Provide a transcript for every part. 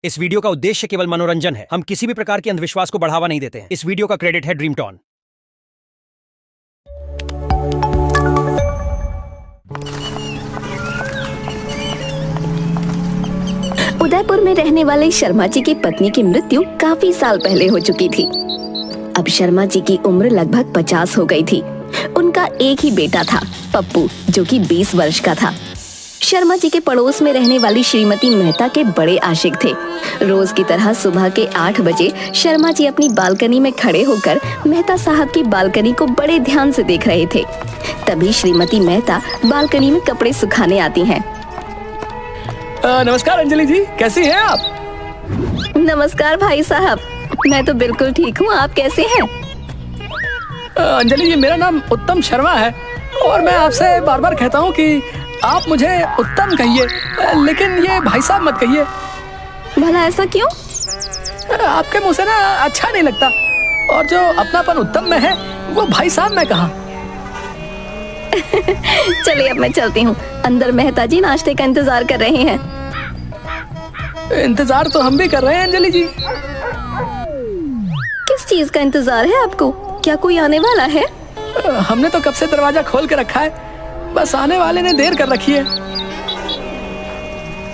इस वीडियो का उद्देश्य केवल मनोरंजन है। हम किसी भी प्रकार के अंधविश्वास को बढ़ावा नहीं देते हैं। इस वीडियो का क्रेडिट है ड्रीमटॉन। उदयपुर में रहने वाले शर्मा जी की पत्नी की मृत्यु काफी साल पहले हो चुकी थी। अब शर्मा जी की उम्र लगभग 50 हो गई थी। उनका एक ही बेटा था, पप्पू, जो कि 20 वर्ष का था। शर्मा जी के पड़ोस में रहने वाली श्रीमती मेहता के बड़े आशिक थे। रोज की तरह सुबह के 8 बजे शर्मा जी अपनी बालकनी में खड़े होकर मेहता साहब की बालकनी को बड़े ध्यान से देख रहे थे। तभी श्रीमती मेहता बालकनी में कपड़े सुखाने आती हैं। नमस्कार अंजलि जी, कैसी हैं आप? नमस्कार भाई साहब, मैं तो बिल्कुल ठीक हूँ, आप कैसे हैं? अंजलि जी, मेरा नाम उत्तम शर्मा है और मैं आपसे बार बार कहता हूँ कि आप मुझे उत्तम कहिए, लेकिन ये भाई साहब मत कहिए। भला ऐसा क्यों? आपके मुंह से ना अच्छा नहीं लगता, और जो अपनापन उत्तम में है वो भाई साहब में कहा। चलिए अब मैं चलती हूँ, अंदर मेहता जी नाश्ते का इंतजार कर रहे हैं। इंतजार तो हम भी कर रहे हैं अंजलि जी। किस चीज का इंतजार है आपको? क्या कोई आने वाला है? हमने तो कब से दरवाजा खोल के रखा है, बस आने वाले ने देर कर रखी है।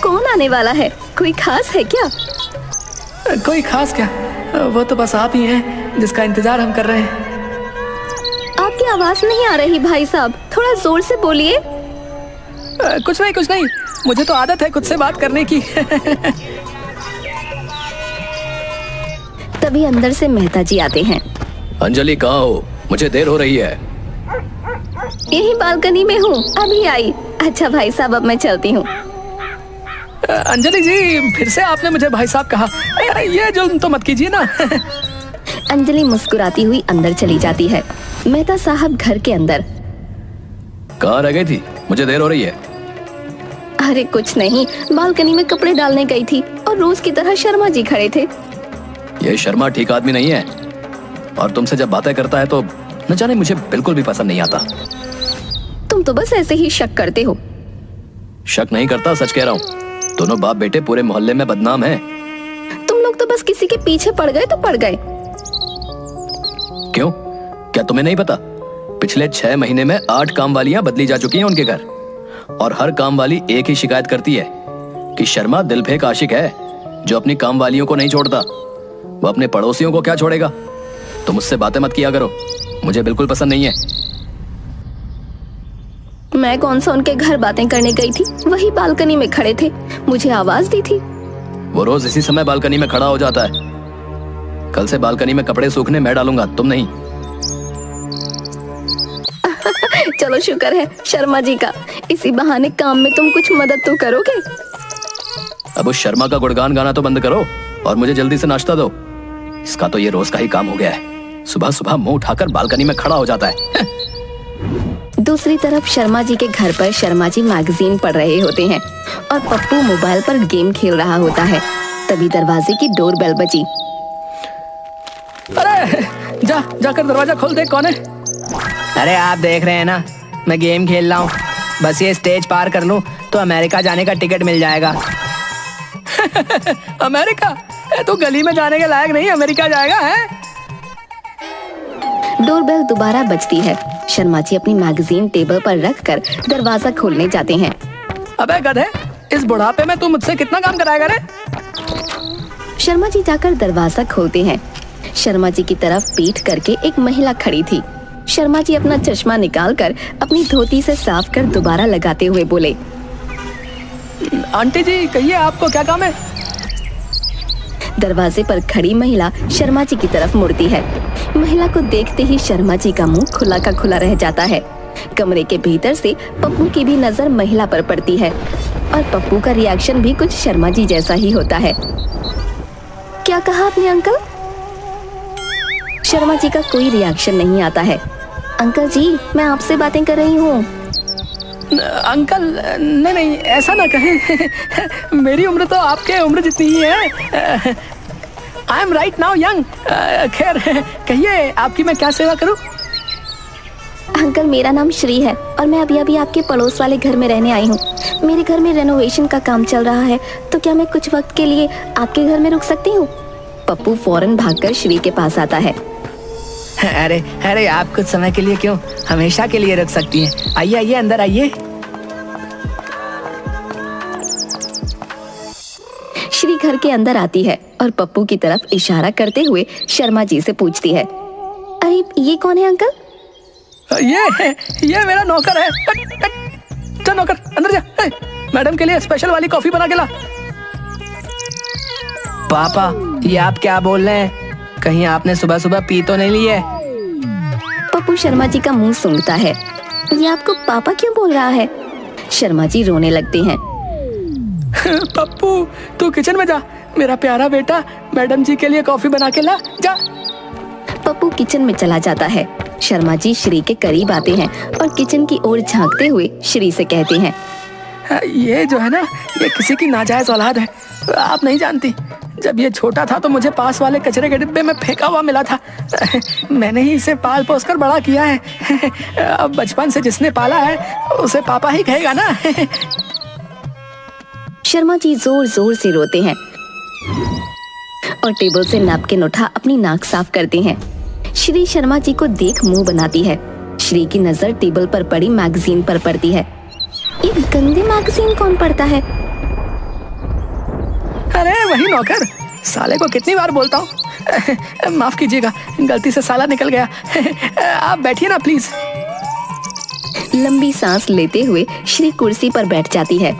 कौन आने वाला है? कोई खास है क्या? कोई खास क्या, वो तो बस आप ही हैं जिसका इंतजार हम कर रहे हैं। आपकी आवाज नहीं आ रही भाई साहब, थोड़ा जोर से बोलिए। कुछ नहीं, मुझे तो आदत है खुद से बात करने की। तभी अंदर से मेहता जी आते हैं। अंजलि कहाँ हो? मुझे देर हो रही है। यही बालकनी में हूँ, अभी आई। अच्छा भाई साहब, अब मैं चलती हूँ। अंजलि जी, फिर से आपने मुझे भाई साहब कहा, ये जुल्म तो मत कीजिए ना। अंजलि मुस्कुराती हुई अंदर चली जाती है। मेहता साहब घर के अंदर। कहाँ रह गई थी? मुझे देर हो रही है। अरे कुछ नहीं, बालकनी में कपड़े डालने गई थी और रोज की तरह शर्मा जी खड़े थे। ये शर्मा ठीक आदमी नहीं है, और तुमसे जब बातें करता है तो न जाने मुझे बिल्कुल भी पसंद नहीं आता। तुम तो बस ऐसे ही शक करते हो। शक नहीं करता, सच कह रहा हूँ। दोनों बाप बेटे पूरे मोहल्ले में बदनाम हैं। तुम लोग तो बस किसी के पीछे पड़ गए तो पड़ गए। क्यों? क्या तुम्हें नहीं पता? पिछले 6 महीने में 8 काम वालियां बदली जा चुकी हैं उनके घर, और हर काम वाली एक ही शिकायत करती है कि शर्मा दिल फेंक आशिक है जो अपनी काम वालियों को नहीं छोड़ता। वो अपने पड़ोसियों को क्या छोड़ेगा? तुम मुझसे बातें मत किया करो, मुझे बिल्कुल पसंद नहीं है। मैं कौन सा उनके घर बातें करने गई थी? वही बालकनी में खड़े थे, मुझे आवाज दी थी। वो रोज इसी समय बालकनी में खड़ा हो जाता है। कल से बालकनी में कपड़े सूखने मैं डालूंगा, तुम नहीं। चलो शुक्र है शर्मा जी का, इसी बहाने काम में तुम कुछ मदद तो करोगे। अब उस शर्मा का गुणगान गाना तो बंद करो और मुझे जल्दी से नाश्ता दो। इसका तो ये रोज का ही काम हो गया है, सुबह सुबह मुंह उठाकर बालकनी में खड़ा हो जाता है। दूसरी तरफ शर्मा जी के घर पर शर्मा जी मैगजीन पढ़ रहे होते हैं और पप्पू मोबाइल पर गेम खेल रहा होता है। तभी दरवाजे की डोरबेल बजी। अरे जाकर दरवाजा खोल दे, कौन है? अरे आप देख रहे हैं ना, मैं गेम खेल रहा हूँ। बस ये स्टेज पार कर लूँ तो अमेरिका जाने का टिकट मिल जाएगा। अमेरिका? तू गली में जाने के लायक नहीं, अमेरिका जाएगा है? डोरबेल दोबारा बजती है। शर्मा जी अपनी मैगजीन टेबल पर रखकर दरवाजा खोलने जाते हैं। अबे गधे, इस बुढ़ापे में तू मुझसे कितना काम कराएगा रे? शर्मा जी जाकर दरवाजा खोलते हैं। शर्मा जी की तरफ पीठ करके एक महिला खड़ी थी। शर्मा जी अपना चश्मा निकालकर अपनी धोती से साफ कर दोबारा लगाते हुए बोले, आंटी जी कहिए, आपको क्या काम है? दरवाजे पर खड़ी महिला शर्मा जी की तरफ मुड़ती है। महिला को देखते ही शर्मा जी का मुंह खुला का खुला रह जाता है। कमरे के भीतर से पप्पू की भी नजर महिला पर पड़ती है और पप्पू का रिएक्शन भी कुछ शर्मा जी जैसा ही होता है। क्या कहा आपने अंकल? शर्मा जी का कोई रिएक्शन नहीं आता है। अंकल जी, मैं आपसे बातें कर रही हूँ। अंकल नहीं, ऐसा ना कहें। मेरी उम्र तो आपके उम्र जितनी ही है। I am right now young. खैर कहिए, आपकी मैं क्या सेवा करूं? अंकल, मेरा नाम श्री है और मैं अभी अभी आपके पड़ोस वाले घर में रहने आई हूँ। मेरे घर में रेनोवेशन का काम चल रहा है, तो क्या मैं कुछ वक्त के लिए आपके घर में रुक सकती हूँ? पप्पू फौरन भागकर श्री के पास आता है। अरे अरे, आप कुछ समय के लिए क्यों, हमेशा के लिए रुक सकती हैं। आइए आइए, अंदर आइए। श्री घर के अंदर आती है और पप्पू की तरफ इशारा करते हुए शर्मा जी से पूछती है, अरे ये कौन है अंकल? ये मेरा नौकर है। जा नौकर, अंदर जा। मैडम के लिए स्पेशल वाली कॉफी बना के ला। पापा, ये आप क्या बोल रहे हैं? कहीं आपने सुबह सुबह पी तो नहीं ली है? पप्पू शर्मा जी का मुंह सूंघता है। ये आपको पापा क्यों बोल रहा है? शर्मा जी रोने लगते हैं। पप्पू, तू किचन में जा, मेरा प्यारा बेटा, मैडम जी के लिए कॉफी बना के ला, जा। पप्पू किचन में चला जाता है। शर्मा जी श्री के करीब आते हैं और किचन की ओर झांकते हुए श्री से कहते हैं, ये जो है ना, ये किसी की नाजायज औलाद है। आप नहीं जानती, जब ये छोटा था तो मुझे पास वाले कचरे के डिब्बे में फेंका हुआ मिला था। मैंने ही इसे पाल पोस कर बड़ा किया है। अब बचपन से जिसने पाला है उसे पापा ही कहेगा ना। शर्मा जी जोर जोर से रोते हैं और टेबल से नैपकिन उठा अपनी नाक साफ करते हैं। श्री शर्मा जी को देख मुंह बनाती है। श्री की नजर टेबल पर पड़ी मैगजीन पर पड़ती है। ये गंदी मैगजीन कौन पढ़ता है? अरे वही नौकर, साले को कितनी बार बोलता हूँ। माफ कीजिएगा, गलती से साला निकल गया। आप बैठिए ना प्लीज। लंबी सांस लेते हुए श्री कुर्सी पर बैठ जाती है।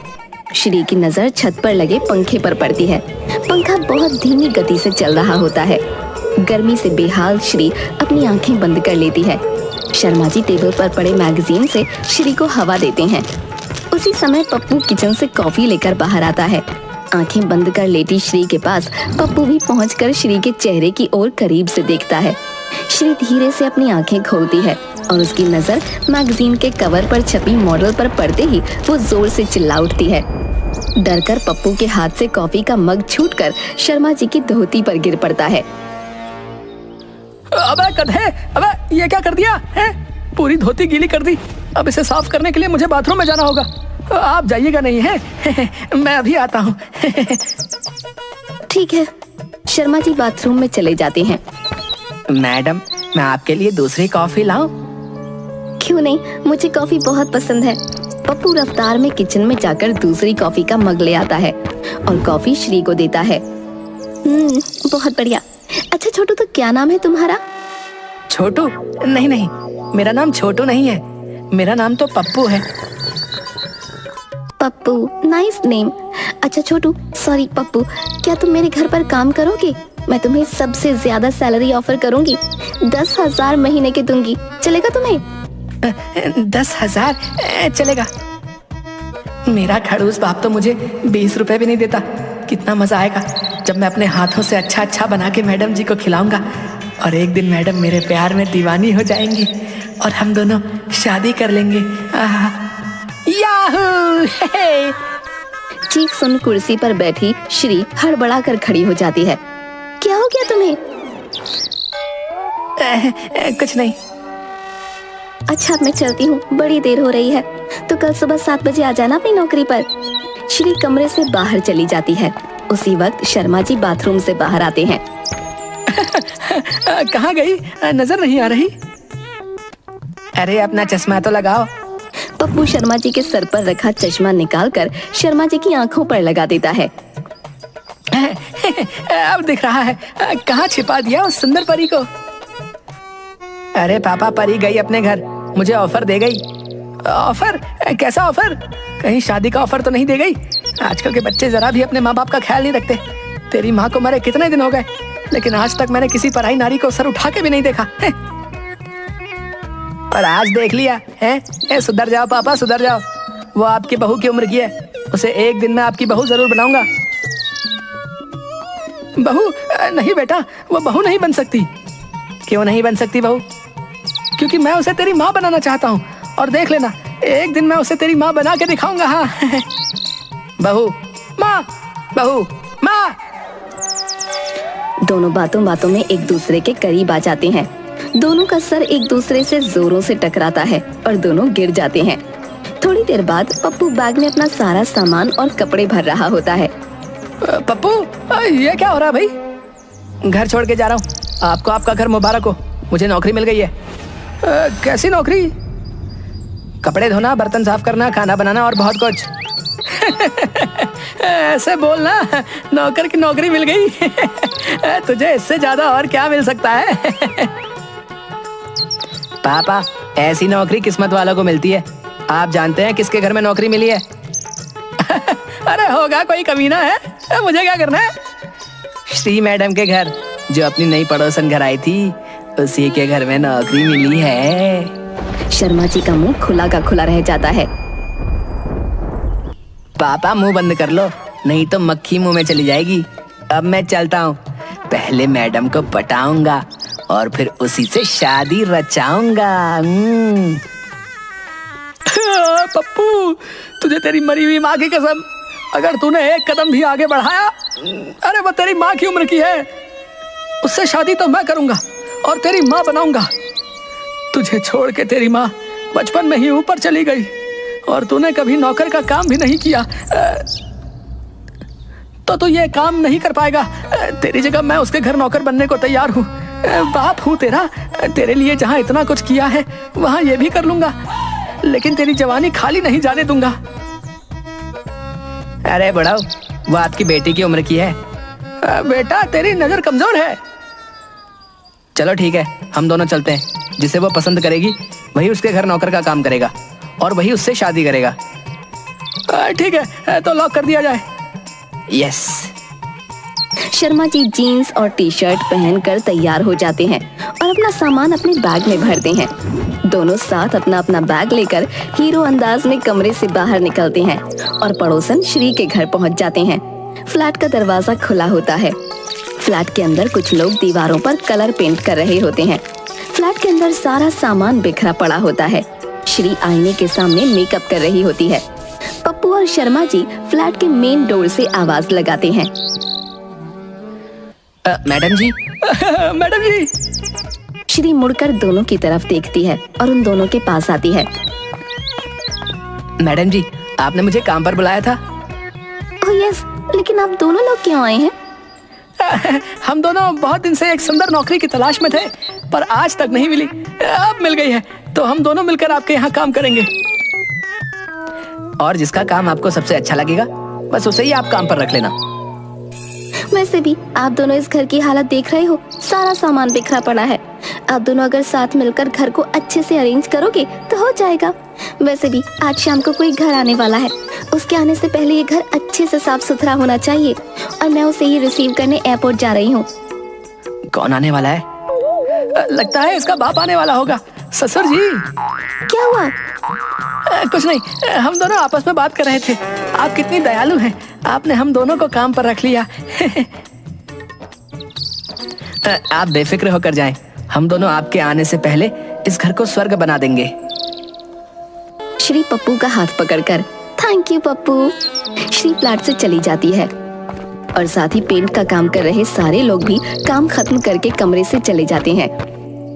श्री की नजर छत पर लगे पंखे पर पड़ती है। पंखा बहुत धीमी गति से चल रहा होता है। गर्मी से बेहाल श्री अपनी आंखें बंद कर लेती है। शर्मा जी टेबल पर पड़े मैगजीन से श्री को हवा देते हैं। उसी समय पप्पू किचन से कॉफी लेकर बाहर आता है। आंखें बंद कर लेटी श्री के पास पप्पू भी पहुंचकर श्री के चेहरे की ओर करीब से देखता है। श्री धीरे से अपनी आंखें खोलती है और उसकी नजर मैगजीन के कवर पर छपी मॉडल पर पड़ते ही वो जोर से चिल्ला उठती है। डरकर पप्पू के हाथ से कॉफी का मग छूटकर शर्मा जी की धोती पर गिर पड़ता है। अबे गधे, अबे ये क्या कर दिया है? पूरी धोती गीली कर दी। अब इसे साफ करने के लिए मुझे बाथरूम में जाना होगा। आप जाइएगा नहीं है? मैं अभी आता हूँ। ठीक है। शर्मा जी बाथरूम में चले जाते हैं। मैडम, मैं आपके लिए दूसरी कॉफी लाऊं? क्यों नहीं, मुझे कॉफी बहुत पसंद है। पप्पू रफ्तार में किचन में जाकर दूसरी कॉफी का मग ले आता है और कॉफी श्री को देता है। बहुत बढ़िया। अच्छा छोटू, तो क्या नाम है तुम्हारा? छोटू? नहीं नहीं, मेरा नाम छोटू नहीं है, मेरा नाम तो पप्पू है। Pappu, nice name. अच्छा छोटू, सॉरी पप्पू, क्या तुम मेरे घर पर काम करोगे? मैं तुम्हें सबसे ज्यादा सैलरी ऑफर करूंगी। 10,000 महीने के दूंगी, चलेगा तुम्हें? 10,000 चलेगा। मेरा खड़ूस बाप तो मुझे 20 रुपए भी नहीं देता। कितना मजा आएगा जब मैं अपने हाथों से अच्छा अच्छा बना के मैडम जी को खिलाऊंगा और एक दिन मैडम मेरे प्यार में दीवानी हो जाएंगी और हम दोनों शादी कर लेंगे। याहू! चीख सुन कुर्सी पर बैठी श्री हड़बड़ा कर खड़ी हो जाती है। क्या हो गया तुम्हें? कुछ नहीं। अच्छा मैं चलती हूँ, बड़ी देर हो रही है, तो कल सुबह 7 बजे आ जाना अपनी नौकरी पर। श्री कमरे से बाहर चली जाती है। उसी वक्त शर्मा जी बाथरूम से बाहर आते हैं। कहाँ गई? नजर नहीं आ रही। अरे अपना चश्मा तो लगाओ। पप्पू शर्मा जी के सर पर रखा चश्मा निकालकर शर्मा जी की आंखों पर लगा देता है। अब दिख रहा है। कहाँ छिपा दिया उस सुंदर परी को? अरे पापा, परी गई अपने घर, मुझे ऑफर दे गई। ऑफर? कैसा ऑफर? कहीं शादी का ऑफर तो नहीं दे गई? आजकल के बच्चे जरा भी अपने माँ बाप का ख्याल नहीं रखते। तेरी माँ को मरे कितने दिन हो गए, लेकिन आज तक मैंने किसी पराई नारी को सर उठा के भी नहीं देखा है। और आज देख लिया है। सुधर जाओ पापा, सुधर जाओ। वो आपकी बहू की उम्र की है, उसे एक दिन में आपकी बहू जरूर बनाऊंगा। बहू? नहीं बेटा, वो बहू नहीं बन सकती। क्यों नहीं बन सकती बहू? क्योंकि मैं उसे तेरी माँ बनाना चाहता हूँ, और देख लेना एक दिन मैं उसे तेरी माँ बना के दिखाऊंगा। हाँ। बहू माँ, बहू माँ। दोनों बातों बातों में एक दूसरे के करीब आ जाते हैं। दोनों का सर एक दूसरे से जोरों से टकराता है और दोनों गिर जाते हैं। थोड़ी देर बाद पप्पू बैग में अपना सारा सामान और कपड़े भर रहा होता है। पप्पू, ये क्या हो रहा है भाई? घर छोड़ के जा रहा हूँ। आपको आपका घर मुबारक हो, मुझे नौकरी मिल गई है। कैसी नौकरी? कपड़े धोना, बर्तन साफ करना, खाना बनाना और बहुत कुछ। ऐसे बोलना, नौकर की नौकरी मिल गई। तुझे इससे ज्यादा और क्या मिल सकता है? पापा, ऐसी नौकरी किस्मत वालों को मिलती है। आप जानते हैं किसके घर में नौकरी मिली है? अरे होगा कोई कमीना है। मुझे क्या करना है? श्री मैडम के घर, जो अपनी नई पड़ोसन घर आई थी, उसी के घर में नौकरी मिली है। शर्मा जी का मुंह खुला का खुला रह जाता है। पापा मुंह बंद कर लो, नहीं तो मक्खी मुंह में चली जाएगी। अब मैं चलता हूँ। पहले मैडम को पटाऊंगा और फिर उसी से शादी रचाऊंगा। पप्पू, तुझे तेरी मरी हुई माँ की कसम, अगर तूने एक कदम भी आगे बढ़ाया, अरे वो तेरी माँ की उम्र की है, उससे शादी तो मैं करूंगा और तेरी माँ बनाऊंगा। तुझे छोड़ के तेरी माँ बचपन में ही ऊपर चली गई और तूने कभी नौकर का काम भी नहीं किया, तो तू ये काम नहीं कर पाएगा। तेरी जगह मैं उसके घर नौकर बनने को तैयार हूँ। बाप हूँ तेरा, तेरे लिए जहाँ इतना कुछ किया है वहाँ ये भी कर लूंगा, लेकिन तेरी जवानी खाली नहीं जाने दूंगा। अरे बड़ाओ, वो आपकी बेटी की उम्र की है। बेटा, तेरी नजर कमजोर है। चलो ठीक है, हम दोनों चलते हैं। जिसे वो पसंद करेगी वही उसके घर नौकर का काम करेगा और वही उससे शादी करेगा। ठीक है, तो लॉक कर दिया जाए। यस। शर्मा जी जीन्स और टी शर्ट पहनकर तैयार हो जाते हैं और अपना सामान अपने बैग में भरते हैं। दोनों साथ अपना अपना बैग लेकर हीरो अंदाज में कमरे से बाहर निकलते हैं और पड़ोसन श्री के घर पहुंच जाते हैं। फ्लैट का दरवाजा खुला होता है। फ्लैट के अंदर कुछ लोग दीवारों पर कलर पेंट कर रहे होते हैं। फ्लैट के अंदर सारा सामान बिखरा पड़ा होता है। श्री आईने के सामने मेकअप कर रही होती है। पप्पू और शर्मा जी फ्लैट के मेन डोर से आवाज लगाते हैं। मैडम जी। मैडम जी। श्री मुड़कर दोनों की तरफ देखती है और उन दोनों के पास आती है। मैडम जी, आपने मुझे काम पर बुलाया था। ओह यस, लेकिन आप दोनों लोग क्यों आए हैं? हम दोनों बहुत दिन से एक सुंदर नौकरी की तलाश में थे, पर आज तक नहीं मिली। अब मिल गई है, तो हम दोनों मिलकर आपके यहाँ काम करेंगे। और जिसका काम आपको सबसे अच्छा लगेगा, बस उसे ही आप काम पर रख लेना। वैसे भी आप दोनों इस घर की हालत देख रहे हो, सारा सामान बिखरा पड़ा है। आप दोनों अगर साथ मिलकर घर को अच्छे से अरेंज करोगे तो हो जाएगा। वैसे भी आज शाम को कोई घर आने वाला है, उसके आने से पहले ये घर अच्छे से साफ सुथरा होना चाहिए और मैं उसे ही रिसीव करने एयरपोर्ट जा रही हूँ। कौन आने वाला है? लगता है इसका बाप आने वाला होगा। ससुर जी। क्या हुआ? कुछ नहीं, हम दोनों आपस में बात कर रहे थे। आप कितनी दयालु हैं, आपने हम दोनों को काम पर रख लिया। आप बेफिक्र होकर जाएं, हम दोनों आपके आने से पहले इस घर को स्वर्ग बना देंगे। श्री पप्पू का हाथ पकड़कर thank you Pappu. Shri flat से चली जाती है और साथ ही पेंट का काम कर रहे सारे लोग भी काम खत्म करके कमरे से चले जाते हैं।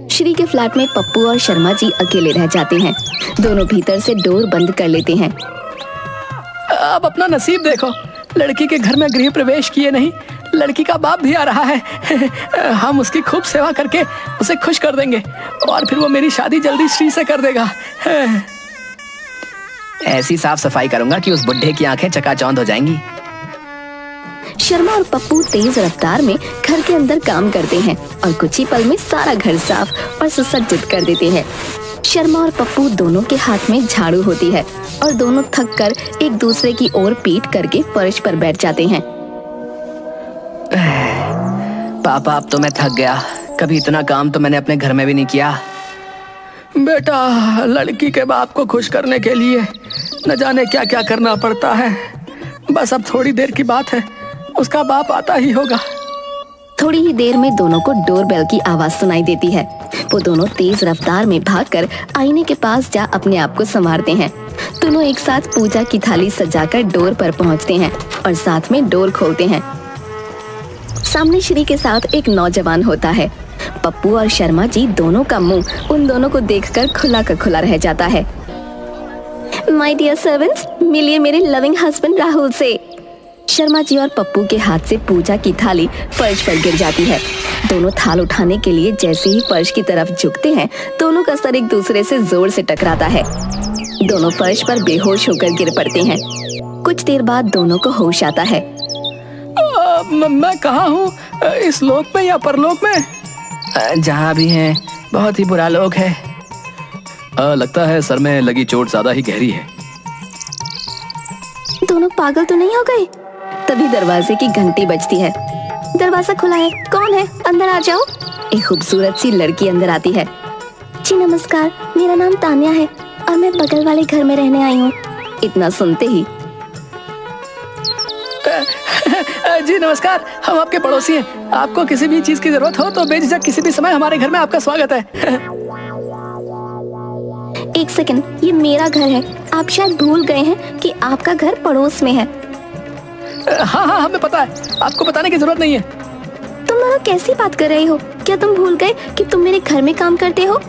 श्री के फ्लैट में पप्पू और शर्मा जी अकेले रह जाते हैं। दोनों भीतर से डोर बंद कर लेते हैं। अब अपना नसीब देखो, लड़की के घर में गृह प्रवेश किए नहीं, लड़की का बाप भी आ रहा है। हम उसकी खूब सेवा करके उसे खुश कर देंगे और फिर वो मेरी शादी जल्दी श्री से कर देगा। ऐसी साफ सफाई करूंगा कि उस बुढ़े की आंखें चकाचौंध हो जाएंगी। शर्मा और पप्पू तेज रफ्तार में घर के अंदर काम करते हैं और कुछ ही पल में सारा घर साफ और सुसज्जित कर देते हैं। शर्मा और पप्पू दोनों के हाथ में झाड़ू होती है और दोनों थक कर एक दूसरे की ओर पीठ करके फर्श पर बैठ जाते हैं। पापा, अब तो मैं थक गया। कभी इतना काम तो मैंने अपने घर में भी नहीं किया। बेटा, लड़की के बाप को खुश करने के लिए न जाने क्या क्या करना पड़ता है। बस अब थोड़ी देर की बात है, उसका बाप आता ही होगा। थोड़ी ही देर में दोनों को डोरबेल की आवाज सुनाई देती है। वो दोनों तेज रफ्तार में भागकर आईने के पास जा अपने आप को संवारते हैं। दोनों एक साथ पूजा की थाली सजाकर डोर पर पहुंचते हैं और साथ में डोर खोलते हैं। सामने श्री के साथ एक नौजवान होता है। पप्पू और शर्मा जी दोनों का मुंह उन दोनों को देखकर खुला का खुला रह जाता है। माय डियर सर्वेंट्स, मिलिए मेरे लविंग हस्बैंड राहुल से। शर्मा जी और पप्पू के हाथ से पूजा की थाली फर्श पर गिर जाती है। दोनों थाल उठाने के लिए जैसे ही फर्श की तरफ झुकते हैं, दोनों का सर एक दूसरे से जोर से टकराता है। दोनों फर्श पर बेहोश होकर गिर पड़ते हैं। कुछ देर बाद दोनों को होश आता है। मैं कहाँ हूँ, इस लोक में या परलोक में? जहाँ भी हैं, बहुत ही बुरा लोक है। लगता है सर में लगी चोट ज्यादा ही गहरी है। दोनों पागल तो नहीं हो गए? तभी दरवाजे की घंटी बजती है। दरवाजा खुला है, कौन है? अंदर आ जाओ। एक खूबसूरत सी लड़की अंदर आती है। जी नमस्कार, मेरा नाम तान्या है और मैं बगल वाले घर में रहने आई हूँ। इतना सुनते ही जी नमस्कार, हम आपके पड़ोसी हैं। आपको किसी भी चीज की जरूरत हो तो बेझिझक किसी भी समय हमारे घर में आपका स्वागत है। एक सेकंड, ये मेरा घर है। आप शायद भूल गए हैं कि आपका घर पड़ोस में है। हाँ हाँ, हमें पता है, आपको बताने की जरूरत नहीं है। तुम दोनों कैसी बात कर रहे हो? क्या तुम भूल गए कि तुम मेरे घर में काम करते हो?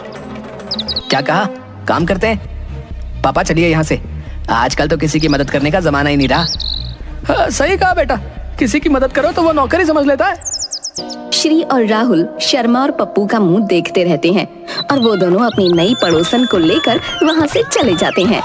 क्या कहा? काम करते हैं? पापा चलिए यहाँ से, आजकल तो किसी की मदद करने का जमाना ही नहीं रहा। सही कहा बेटा, किसी की मदद करो तो वो नौकरी समझ लेता है। श्री और राहुल शर्मा और पप्पू का मुंह देखते रहते हैं और वो दोनों अपनी नई पड़ोसन को लेकर वहाँ से चले जाते हैं।